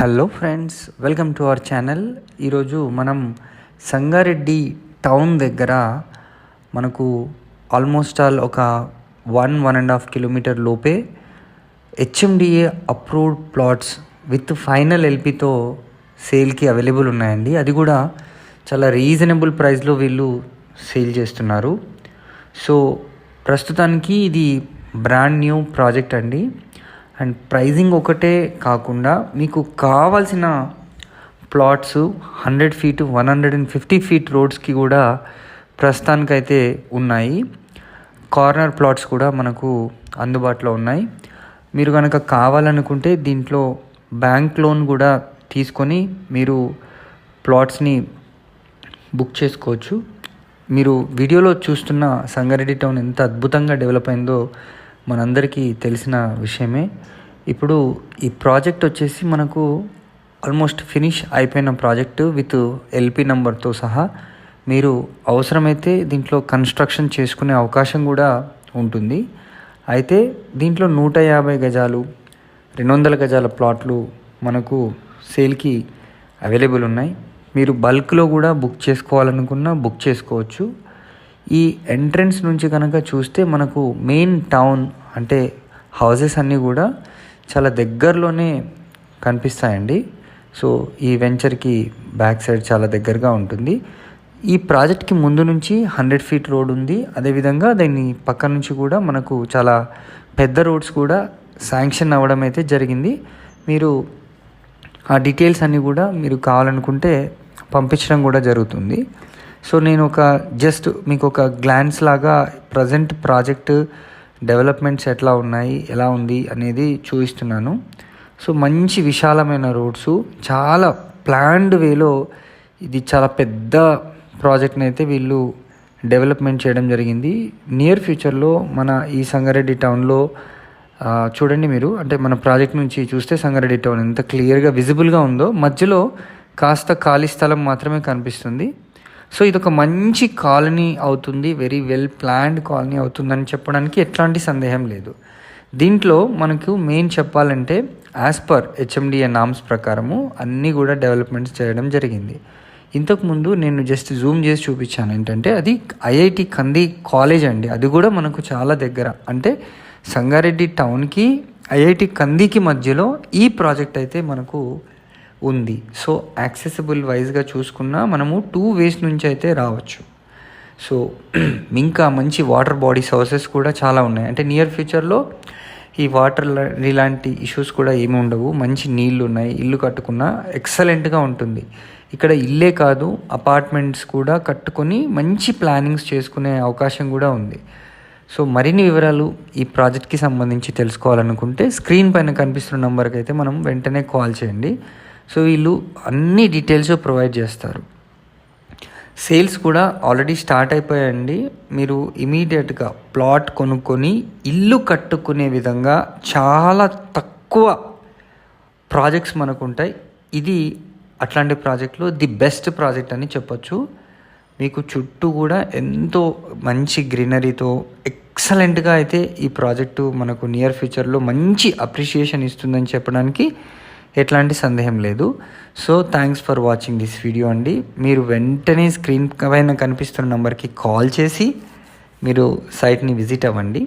Hello friends, welcome to our channel. ఈరోజు మనం Sangareddy town దగ్గర మనకు ఆల్మోస్ట్ ఒక 1.5 కిలోమీటర్ లోపే H M D A approved plots with final ఎల్పితో సేల్కి అవైలబుల్ ఉన్నాయండి. అది కూడా చాలా రీజనబుల్ ప్రైస్లో వీళ్ళు సేల్ చేస్తున్నారు. సో ప్రస్తుతానికి ఇది బ్రాండ్ న్యూ ప్రాజెక్ట్ అండి. అండ్ ప్రైజింగ్ ఒకటే కాకుండా మీకు కావాల్సిన ప్లాట్స్ 100 ఫీట్ 150 ఫీట్ రోడ్స్కి కూడా ప్రస్తుతానికైతే ఉన్నాయి. కార్నర్ ప్లాట్స్ కూడా మనకు అందుబాటులో ఉన్నాయి. మీరు కనుక కావాలనుకుంటే దీంట్లో బ్యాంక్ లోన్ కూడా తీసుకొని మీరు ప్లాట్స్ని బుక్ చేసుకోవచ్చు. మీరు వీడియోలో చూస్తున్న సంగారెడ్డి టౌన్ ఎంత అద్భుతంగా డెవలప్ అయిందో మనందరికీ తెలిసిన విషయమే. ఇప్పుడు ఈ ప్రాజెక్ట్ వచ్చేసి మనకు ఆల్మోస్ట్ ఫినిష్ అయిపోయిన ప్రాజెక్టు విత్ ఎల్పి నెంబర్తో సహా. మీరు అవసరమైతే దీంట్లో కన్స్ట్రక్షన్ చేసుకునే అవకాశం కూడా ఉంటుంది. అయితే దీంట్లో 150 గజాలు 200 గజాల ప్లాట్లు మనకు సేల్కి అవైలబుల్ ఉన్నాయి. మీరు బల్క్లో కూడా బుక్ చేసుకోవాలనుకున్నా బుక్ చేసుకోవచ్చు. ఈ ఎంట్రన్స్ నుంచి కనుక చూస్తే మనకు మెయిన్ టౌన్ అంటే హౌసెస్ అన్నీ కూడా చాలా దగ్గరలోనే కనిపిస్తాయండి. సో ఈ వెంచర్కి బ్యాక్ సైడ్ చాలా దగ్గరగా ఉంటుంది. ఈ ప్రాజెక్ట్కి ముందు నుంచి 100 ఫీట్ రోడ్ ఉంది. అదేవిధంగా దాని పక్క నుంచి కూడా మనకు చాలా పెద్ద రోడ్స్ కూడా శాంక్షన్ అవ్వడం అయితే జరిగింది. మీరు ఆ డీటెయిల్స్ అన్నీ కూడా మీరు కావాలనుకుంటే పంపించడం కూడా జరుగుతుంది. సో నేను జస్ట్ మీకు ఒక గ్లాన్స్ లాగా ప్రజెంట్ ప్రాజెక్ట్ డెవలప్మెంట్స్ ఎట్లా ఉన్నాయి, ఎలా ఉంది అనేది చూపిస్తున్నాను. సో మంచి విశాలమైన రోడ్స్, చాలా ప్లాన్డ్ వేలో ఇది చాలా పెద్ద ప్రాజెక్ట్ని అయితే వీళ్ళు డెవలప్మెంట్ చేయడం జరిగింది. నియర్ ఫ్యూచర్లో మన ఈ సంగారెడ్డి టౌన్లో చూడండి మీరు, అంటే మన ప్రాజెక్ట్ నుంచి చూస్తే సంగారెడ్డి టౌన్ ఎంత క్లియర్గా విజిబుల్గా ఉందో, మధ్యలో కాస్త ఖాళీ స్థలం మాత్రమే కనిపిస్తుంది. సో ఇది ఒక మంచి కాలనీ అవుతుంది, వెరీ వెల్ ప్లాన్డ్ కాలనీ అవుతుందని చెప్పడానికి ఎట్లాంటి సందేహం లేదు. దీంట్లో మనకు మెయిన్ చెప్పాలంటే యాజ్ పర్ హెచ్ఎండిఏ నామ్స్ ప్రకారము అన్నీ కూడా డెవలప్మెంట్స్ చేయడం జరిగింది. ఇంతకుముందు నేను జస్ట్ జూమ్ చేసి చూపించాను. ఏంటంటే అది ఐఐటి కంది కాలేజ్ అండి. అది కూడా మనకు చాలా దగ్గర, అంటే సంగారెడ్డి టౌన్కి ఐఐటి కందికి మధ్యలో ఈ ప్రాజెక్ట్ అయితే మనకు ఉంది. సో యాక్సెసిబుల్ వైజ్గా చూసుకున్నా మనము 2 వేస్ నుంచి అయితే రావచ్చు. సో ఇంకా మంచి వాటర్ బాడీస్ హౌసెస్ కూడా చాలా ఉన్నాయి. అంటే నియర్ ఫ్యూచర్లో ఈ వాటర్ ఇలాంటి ఇష్యూస్ కూడా ఏమి ఉండవు. మంచి నీళ్ళు ఉన్నాయి, ఇల్లు కట్టుకున్నా ఎక్సలెంట్గా ఉంటుంది. ఇక్కడ ఇల్లే కాదు, అపార్ట్మెంట్స్ కూడా కట్టుకొని మంచి ప్లానింగ్స్ చేసుకునే అవకాశం కూడా ఉంది. సో మరిన్ని వివరాలు ఈ ప్రాజెక్ట్కి సంబంధించి తెలుసుకోవాలనుకుంటే స్క్రీన్ పైన కనిపిస్తున్న నెంబర్కి అయితే మనం వెంటనే కాల్ చేయండి. సో వీళ్ళు అన్ని డీటెయిల్స్ ప్రొవైడ్ చేస్తారు. సేల్స్ కూడా ఆల్రెడీ స్టార్ట్ అయిపోయాయండి. మీరు ఇమీడియట్గా ప్లాట్ కొనుక్కొని ఇల్లు కట్టుకునే విధంగా చాలా తక్కువ ప్రాజెక్ట్స్ మనకు ఉంటాయి. ఇది అట్లాంటి ప్రాజెక్ట్లో ది బెస్ట్ ప్రాజెక్ట్ అని చెప్పొచ్చు. మీకు చుట్టూ కూడా ఎంతో మంచి గ్రీనరీతో ఎక్సలెంట్గా అయితే ఈ ప్రాజెక్టు మనకు నియర్ ఫ్యూచర్లో మంచి అప్రిషియేషన్ ఇస్తుందని చెప్పడానికి ఎట్లాంటి సందేహం లేదు. So thanks for watching this video అండి. మీరు వెంటనే స్క్రీన్ పైన కనిపిస్తున్న నెంబర్కి కాల్ చేసి మీరు సైట్ని విజిట్ అవ్వండి.